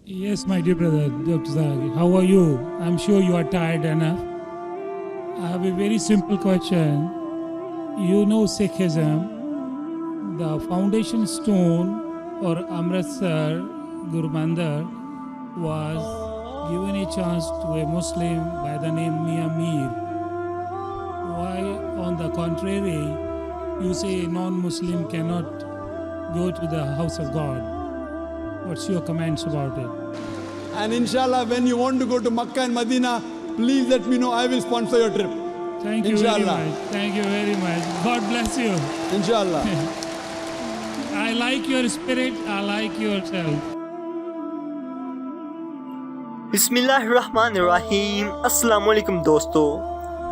Yes, my dear brother, Dr. Zahir. How are you? I'm sure you are tired enough. I have a very simple question. You know Sikhism, the foundation stone or Amritsar Guru Mandir was given a chance to a Muslim by the name Mia Mir. Why, on the contrary, you say a non-Muslim cannot go to the house of God? What's your comments about it? And inshallah, when you want to go to Makkah and Medina, please let me know. I will sponsor your trip. Thank you very much. Thank you very much. God bless you. Inshallah. I like your spirit. I like yourself. बिस्मिल्लाहिर्रहमानिर्रहीम। अस्सलाम वालेकुम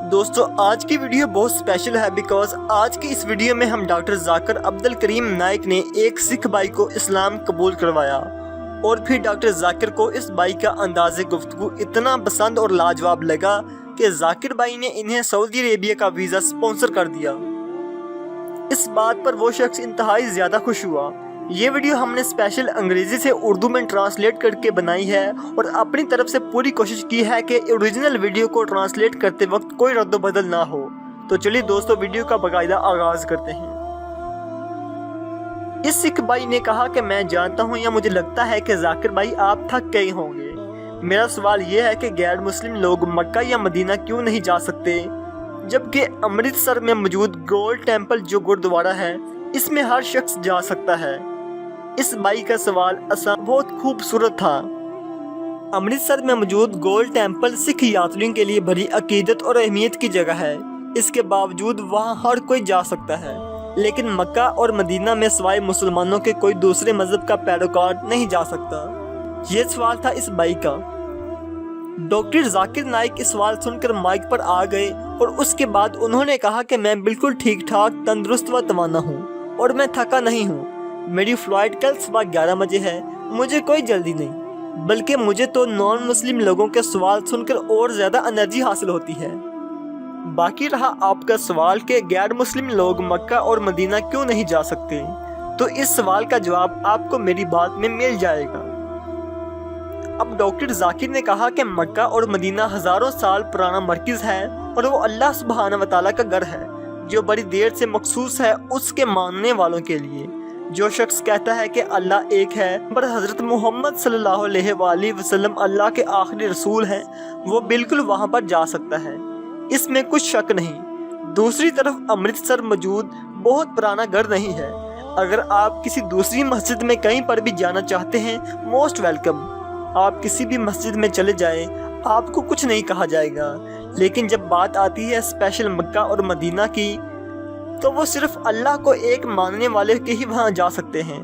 दोस्तों आज की video बहुत special है because आज की इस वीडियो में हम डॉक्टर जाकिर अब्दुल करीम नाइक ने एक सिख भाई को इस्लाम कबूल करवाया और फिर डॉक्टर जाकिर को इस भाई का अंदाज़े गुफ्तगू इतना पसंद और लाजवाब लगा कि जाकिर भाई ने इन्हें सऊदी अरेबिया का वीज़ा स्पॉन्सर कर दिया। इस बात पर वो शख्स इंतहाई ज़्यादा खुश हुआ। ये वीडियो हमने स्पेशल अंग्रेज़ी से उर्दू में ट्रांसलेट करके बनाई है और अपनी तरफ से पूरी कोशिश की है कि ओरिजिनल वीडियो को ट्रांसलेट करते वक्त कोई रद्द बदल ना हो। तो चलिए दोस्तों वीडियो का बाकायदा आगाज़ करते हैं। इस सिख भाई ने कहा कि मैं जानता हूँ या मुझे लगता है कि जाकिर भाई आप थक गए होंगे। मेरा सवाल ये है कि गैर मुस्लिम लोग मक्का या मदीना क्यों नहीं जा सकते, जबकि अमृतसर में मौजूद गोल्ड टेम्पल जो गुरुद्वारा है इसमें हर शख्स जा सकता है। इस भाई का सवाल बहुत खूबसूरत था। अमृतसर में मौजूद गोल्ड टेम्पल सिख यात्रियों के लिए बड़ी अकीदत और अहमियत की जगह है। इसके बावजूद वहां हर कोई जा सकता है, लेकिन मक्का और मदीना में सिवाय मुसलमानों के कोई दूसरे मजहब का पैरोकार नहीं जा सकता। ये सवाल था इस भाई का। डॉक्टर जाकिर नाइक इस सवाल सुनकर माइक पर आ गए और उसके बाद उन्होंने कहा कि मैं बिल्कुल ठीक ठाक तंदुरुस्त व तवाना हूँ और मैं थका नहीं हूँ। मेरी फ्लाइट कल सुबह 11 बजे है। मुझे कोई जल्दी नहीं, बल्कि मुझे तो नॉन मुस्लिम लोगों के सवाल सुनकर और ज़्यादा एनर्जी हासिल होती है। बाकी रहा आपका सवाल कि गैर मुस्लिम लोग मक्का और मदीना क्यों नहीं जा सकते, तो इस सवाल का जवाब आपको मेरी बात में मिल जाएगा। अब डॉक्टर जाकिर ने कहा कि मक्का और मदीना हज़ारों साल पुराना मरकज़ है और वो अल्लाह सुब्हानहू व तआला का घर है जो बड़ी देर से मखसूस है उसके मानने वालों के लिए। जो शख्स कहता है कि अल्लाह एक है पर हज़रत मोहम्मद सल्लल्लाहु अलैहि वसल्लम अल्लाह के आखिरी रसूल हैं, वो बिल्कुल वहाँ पर जा सकता है, इसमें कुछ शक नहीं। दूसरी तरफ अमृतसर मौजूद बहुत पुराना घर नहीं है। अगर आप किसी दूसरी मस्जिद में कहीं पर भी जाना चाहते हैं, मोस्ट वेलकम। आप किसी भी मस्जिद में चले जाएं, आपको कुछ नहीं कहा जाएगा। लेकिन जब बात आती है स्पेशल मक्का और मदीना की, तो वो सिर्फ अल्लाह को एक मानने वाले के ही वहाँ जा सकते हैं।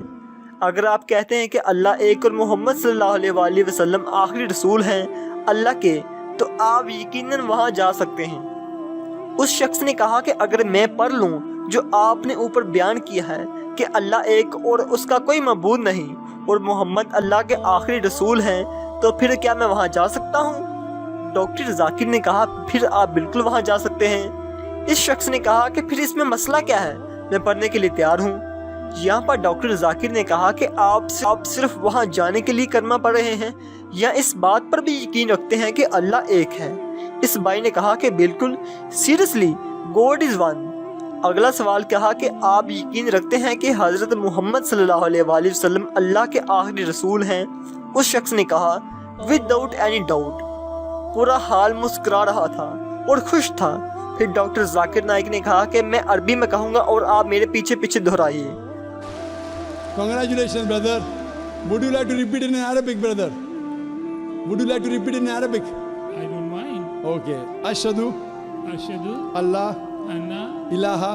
अगर आप कहते हैं कि अल्लाह एक और मोहम्मद सल्लल्लाहु अलैहि वसल्लम आखिरी रसूल हैं अल्लाह के, तो आप यकीनन वहाँ जा सकते हैं। उस शख्स ने कहा कि अगर मैं पढ़ लूँ जो आपने ऊपर बयान किया है कि अल्लाह एक और उसका कोई मबूद नहीं और मोहम्मद अल्लाह के आखिरी रसूल हैं, तो फिर क्या मैं वहाँ जा सकता हूँ? डॉक्टर जाकिर ने कहा फिर आप बिल्कुल वहाँ जा सकते हैं। इस शख्स ने कहा कि फिर इसमें मसला क्या है, मैं पढ़ने के लिए तैयार हूँ। यहाँ पर डॉक्टर जाकिर ने कहा कि आप सिर्फ वहाँ जाने के लिए कलमा पढ़ रहे हैं या इस बात पर भी यकीन रखते हैं कि अल्लाह एक है? इस भाई ने कहा कि बिल्कुल, सीरियसली, गॉड इज़ वन। अगला सवाल कहा कि आप यकीन रखते हैं कि हज़रत मोहम्मद सल्लल्लाहु अलैहि वसल्लम अल्लाह के आखिरी रसूल हैं? उस शख्स ने कहा विदाउट एनी डाउट। पूरा हाल मुस्कुरा रहा था और खुश था। फिर डॉक्टर जाकिर नाइक ने कहा कि मैं अरबी में कहूँगा और आप मेरे पीछे पीछे दोहराइए। Congratulations, brother. Would you like to repeat in Arabic, brother? Would you like to repeat in Arabic? I don't mind. Okay. Ashhadu Allah anna ilaha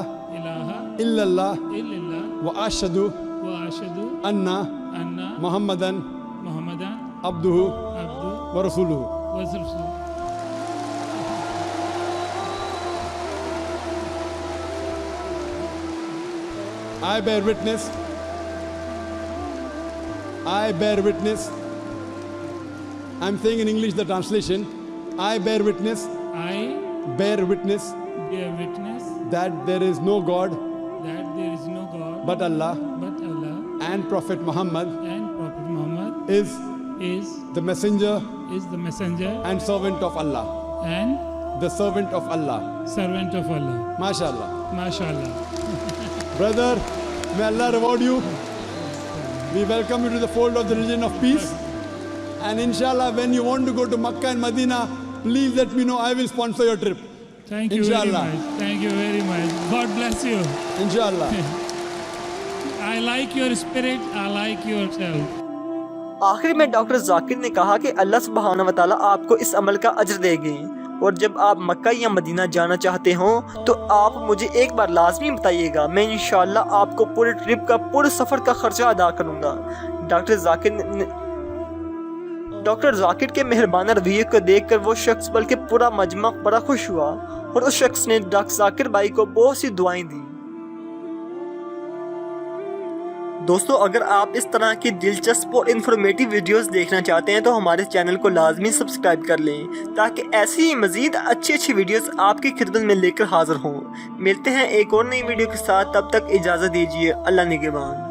illallah wa ashhadu anna Muhammadan abduhu wa rasuluhu. I bear witness. I'm saying in English the translation. I bear witness that there is no God but Allah and Prophet Muhammad is is the messenger the messenger and servant of Allah. and The servant of Allah. servant of Allah. MashaAllah. MashaAllah. Brother, may Allah reward you. We welcome you to the fold of the religion of peace. And inshallah, when you want to go to Makkah and Medina, please let me know. I will sponsor your trip. Thank you very Inshallah. much. Thank you very much. God bless you. Inshallah. I like your spirit. I like yourself. آخر میں doctor ذاکر نے کہا کہ اللہ سبحانہ و تعالیٰ آپ کو اس عمل کا اجر دے گے، اور جب آپ مکہ یا مدینہ جانا چاہتے ہوں تو آپ مجھے ایک بار لازمی بتائیے گا، میں انشاءاللہ آپ کو پورے ٹرپ کا پورے سفر کا خرچہ ادا کروں گا۔ ڈاکٹر ذاکر کے مہربانہ رویے کو دیکھ کر وہ شخص بلکہ پورا مجمع بڑا خوش ہوا، اور اس شخص نے ڈاکٹر ذاکر بھائی کو بہت سی دعائیں دیں۔ دوستو، اگر آپ اس طرح کی دلچسپ اور انفارمیٹیو ویڈیوز دیکھنا چاہتے ہیں تو ہمارے چینل کو لازمی سبسکرائب کر لیں تاکہ ایسی ہی مزید اچھی ویڈیوز آپ کی خدمت میں لے کر حاضر ہوں۔ ملتے ہیں ایک اور نئی ویڈیو کے ساتھ، تب تک اجازت دیجیے، اللہ نگہبان۔